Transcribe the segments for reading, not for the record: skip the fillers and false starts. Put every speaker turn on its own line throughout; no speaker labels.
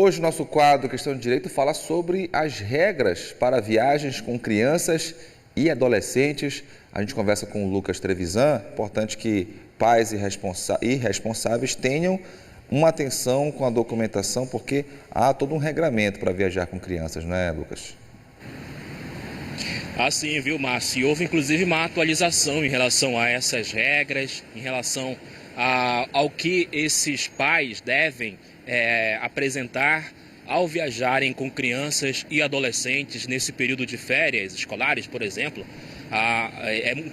Hoje o nosso quadro Questão de Direito fala sobre as regras para viagens com crianças e adolescentes. A gente conversa com o Lucas Trevisan. Importante que pais e responsáveis tenham uma atenção com a documentação, porque há todo um regramento para viajar com crianças, não é, Lucas?
Sim, viu, Márcio? E houve inclusive uma atualização em relação a essas regras, em relação ao que esses pais devem apresentar ao viajarem com crianças e adolescentes nesse período de férias escolares, por exemplo.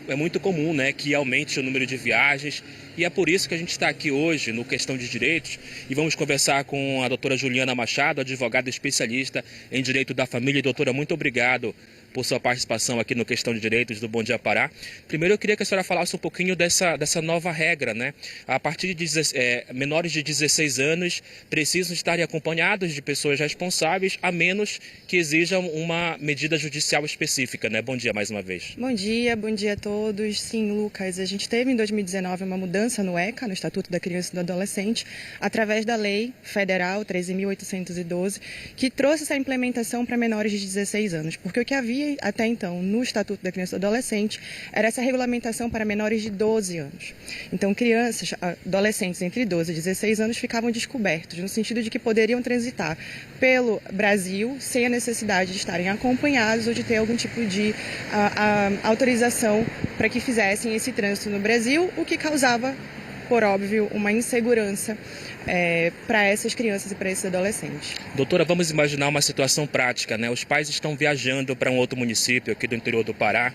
É muito comum, né, que aumente o número de viagens, e é por isso que a gente está aqui hoje no Questão de Direitos e vamos conversar com a doutora Juliana Machado, advogada especialista em Direito da Família. Doutora, muito obrigado por sua participação aqui no Questão de Direitos do Bom Dia Pará. Primeiro eu queria que a senhora falasse um pouquinho dessa nova regra, né? A partir de menores de 16 anos precisam estar acompanhados de pessoas responsáveis, a menos que exijam uma medida judicial específica, né? Bom dia mais uma vez.
Bom dia a todos. Sim, Lucas, a gente teve em 2019 uma mudança no ECA, no Estatuto da Criança e do Adolescente, através da Lei Federal 13.812, que trouxe essa implementação para menores de 16 anos, porque o que havia até então no Estatuto da Criança e do Adolescente era essa regulamentação para menores de 12 anos. Então, crianças, adolescentes entre 12 e 16 anos ficavam descobertos, no sentido de que poderiam transitar pelo Brasil sem a necessidade de estarem acompanhados ou de ter algum tipo de autorização para que fizessem esse trânsito no Brasil, o que causava, por óbvio, uma insegurança para essas crianças e para esses adolescentes.
Doutora, vamos imaginar uma situação prática, né? Os pais estão viajando para um outro município aqui do interior do Pará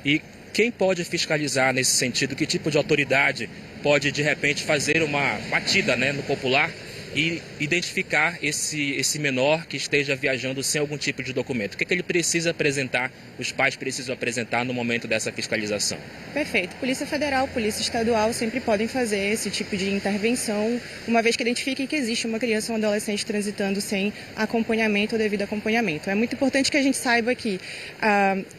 e quem pode fiscalizar nesse sentido? Que tipo de autoridade pode, de repente, fazer uma batida, né, no popular e identificar esse menor que esteja viajando sem algum tipo de documento? O que ele precisa apresentar, os pais precisam apresentar no momento dessa fiscalização?
Perfeito. Polícia Federal, Polícia Estadual sempre podem fazer esse tipo de intervenção, uma vez que identifiquem que existe uma criança ou um adolescente transitando sem acompanhamento ou devido acompanhamento. É muito importante que a gente saiba que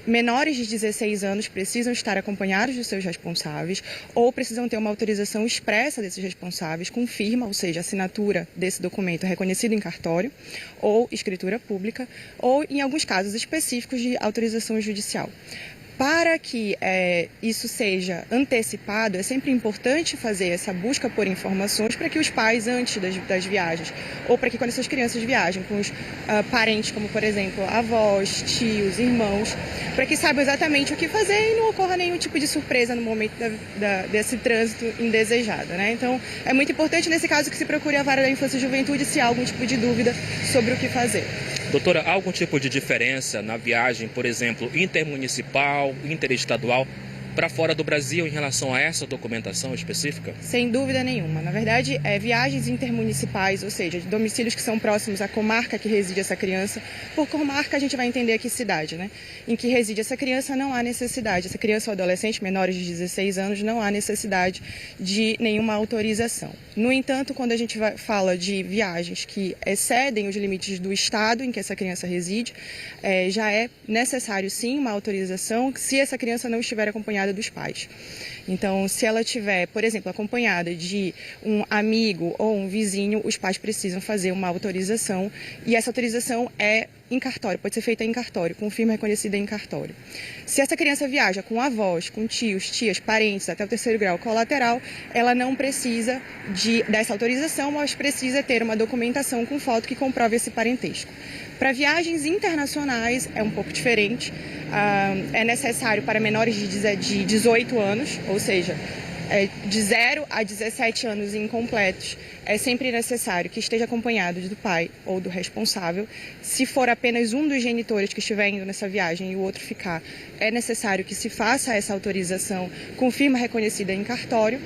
menores de 16 anos precisam estar acompanhados dos seus responsáveis ou precisam ter uma autorização expressa desses responsáveis com firma, ou seja, assinatura desse documento reconhecido em cartório ou escritura pública, ou em alguns casos específicos de autorização judicial. Para que isso seja antecipado, é sempre importante fazer essa busca por informações para que os pais, antes das viagens, ou para que quando essas crianças viajam com os parentes, como por exemplo avós, tios, irmãos, para que saibam exatamente o que fazer e não ocorra nenhum tipo de surpresa no momento desse trânsito indesejado, né? Então, é muito importante nesse caso que se procure a Vara da Infância e Juventude se há algum tipo de dúvida sobre o que fazer.
Doutora, há algum tipo de diferença na viagem, por exemplo, intermunicipal, interestadual, para fora do Brasil em relação a essa documentação específica?
Sem dúvida nenhuma. Na verdade, viagens intermunicipais, ou seja, de domicílios que são próximos à comarca que reside essa criança. Por comarca, a gente vai entender aqui cidade, né? Em que reside essa criança, não há necessidade. Essa criança ou adolescente, menores de 16 anos, não há necessidade de nenhuma autorização. No entanto, quando a gente fala de viagens que excedem os limites do estado em que essa criança reside, já é necessário, sim, uma autorização se essa criança não estiver acompanhada dos pais. Então, se ela estiver, por exemplo, acompanhada de um amigo ou um vizinho, os pais precisam fazer uma autorização e essa autorização é em cartório, pode ser feita em cartório, com firma reconhecida em cartório. Se essa criança viaja com avós, com tios, tias, parentes, até o 3º grau colateral, ela não precisa dessa autorização, mas precisa ter uma documentação com foto que comprove esse parentesco. Para viagens internacionais é um pouco diferente, é necessário para menores de 18 anos, ou seja, de 0 a 17 anos incompletos, é sempre necessário que esteja acompanhado do pai ou do responsável. Se for apenas um dos genitores que estiver indo nessa viagem e o outro ficar, é necessário que se faça essa autorização com firma reconhecida em cartório.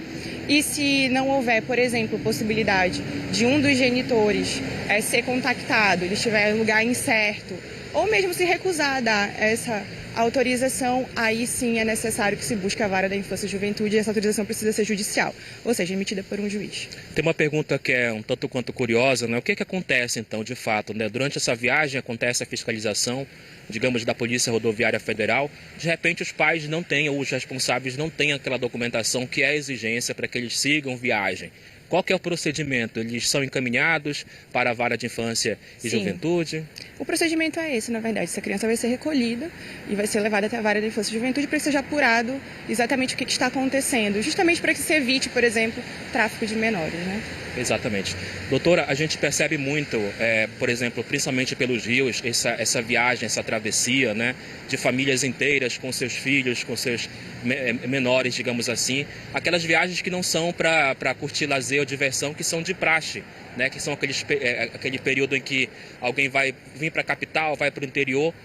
E se não houver, por exemplo, possibilidade de um dos genitores ser contactado, ele estiver em lugar incerto, ou mesmo se recusar a dar essa autorização, aí sim é necessário que se busque a Vara da Infância e Juventude e essa autorização precisa ser judicial, ou seja, emitida por um juiz.
Tem uma pergunta que é um tanto quanto curiosa, né? O que acontece então, de fato, né? Durante essa viagem acontece a fiscalização, digamos, da Polícia Rodoviária Federal, de repente os pais não têm, ou os responsáveis não têm aquela documentação que é a exigência para que eles sigam viagem. Qual que é o procedimento? Eles são encaminhados para a vara de infância e
Sim.
juventude?
O procedimento é esse, na verdade. Essa criança vai ser recolhida e vai ser levada até a vara da infância e juventude para que seja apurado exatamente o que está acontecendo, justamente para que se evite, por exemplo, tráfico de menores, né?
Exatamente. Doutora, a gente percebe muito, por exemplo, principalmente pelos rios, essa viagem, essa travessia, né, de famílias inteiras com seus filhos, com seus menores, digamos assim. Aquelas viagens que não são para curtir lazer ou diversão, que são de praxe, né, que são aquele período em que alguém vai vir para a capital, vai para o interior.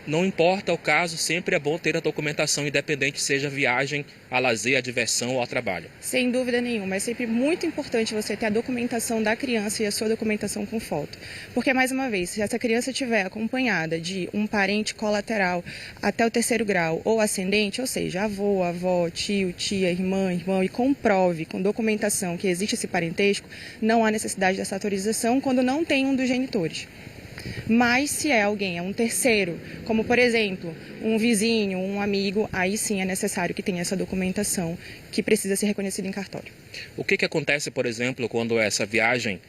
Não importa o caso, sempre é bom ter a documentação, independente seja viagem a lazer, a diversão ou ao trabalho.
Sem dúvida nenhuma, é sempre muito importante você ter a documentação da criança e a sua documentação com foto. Porque, mais uma vez, se essa criança estiver acompanhada de um parente colateral até o 3º grau ou ascendente, ou seja, avô, avó, tio, tia, irmã, irmão, e comprove com documentação que existe esse parentesco, não há necessidade dessa autorização quando não tem um dos genitores. Mas se é alguém, é um terceiro, como por exemplo, um vizinho, um amigo, aí sim é necessário que tenha essa documentação que precisa ser reconhecida em cartório.
O que acontece, por exemplo, quando essa viagem,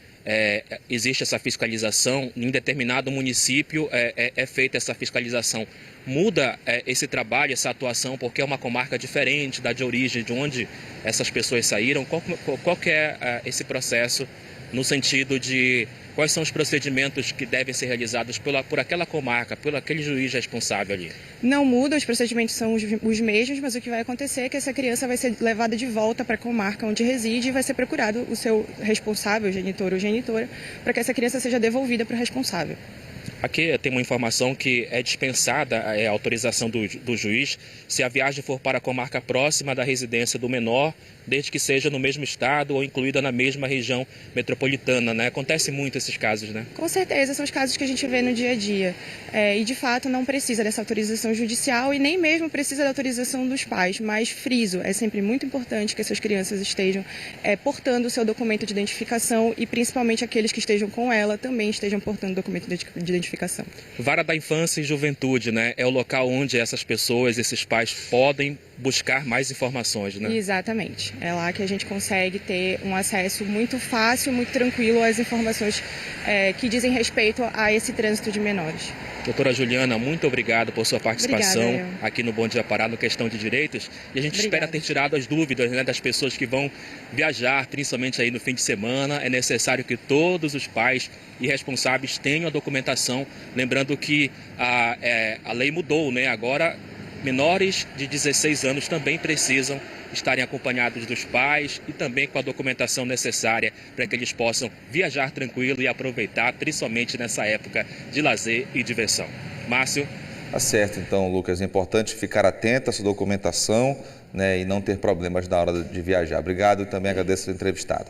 existe essa fiscalização, em determinado município é feita essa fiscalização? Muda esse trabalho, essa atuação, porque é uma comarca diferente da de origem, de onde essas pessoas saíram? Qual que é esse processo no sentido de quais são os procedimentos que devem ser realizados por aquela comarca, por aquele juiz responsável ali?
Não muda, os procedimentos são os mesmos, mas o que vai acontecer é que essa criança vai ser levada de volta para a comarca onde reside e vai ser procurado o seu responsável, genitor ou genitora, para que essa criança seja devolvida para o responsável.
Aqui tem uma informação que é dispensada a autorização do juiz se a viagem for para a comarca próxima da residência do menor, desde que seja no mesmo estado ou incluída na mesma região metropolitana, né? Acontece muito esses casos, né?
Com certeza, são os casos que a gente vê no dia a dia. E, de fato, não precisa dessa autorização judicial e nem mesmo precisa da autorização dos pais. Mas, friso, é sempre muito importante que essas crianças estejam portando o seu documento de identificação e, principalmente, aqueles que estejam com ela também estejam portando o documento de identificação.
Vara da Infância e Juventude, né? É o local onde essas pessoas, esses pais podem buscar mais informações, né?
Exatamente. É lá que a gente consegue ter um acesso muito fácil, muito tranquilo às informações que dizem respeito a esse trânsito de menores.
Doutora Juliana, muito obrigado por sua participação aqui no Bom Dia Pará, no Questão de Direitos. E a gente espera ter tirado as dúvidas, né, das pessoas que vão viajar, principalmente aí no fim de semana. É necessário que todos os pais e responsáveis tenham a documentação. Lembrando que a lei mudou, né? Agora, menores de 16 anos também precisam estarem acompanhados dos pais e também com a documentação necessária para que eles possam viajar tranquilo e aproveitar, principalmente nessa época de lazer e diversão. Márcio?
Tá certo, então, Lucas. É importante ficar atento a essa documentação, né, e não ter problemas na hora de viajar. Obrigado e também agradeço a entrevistada.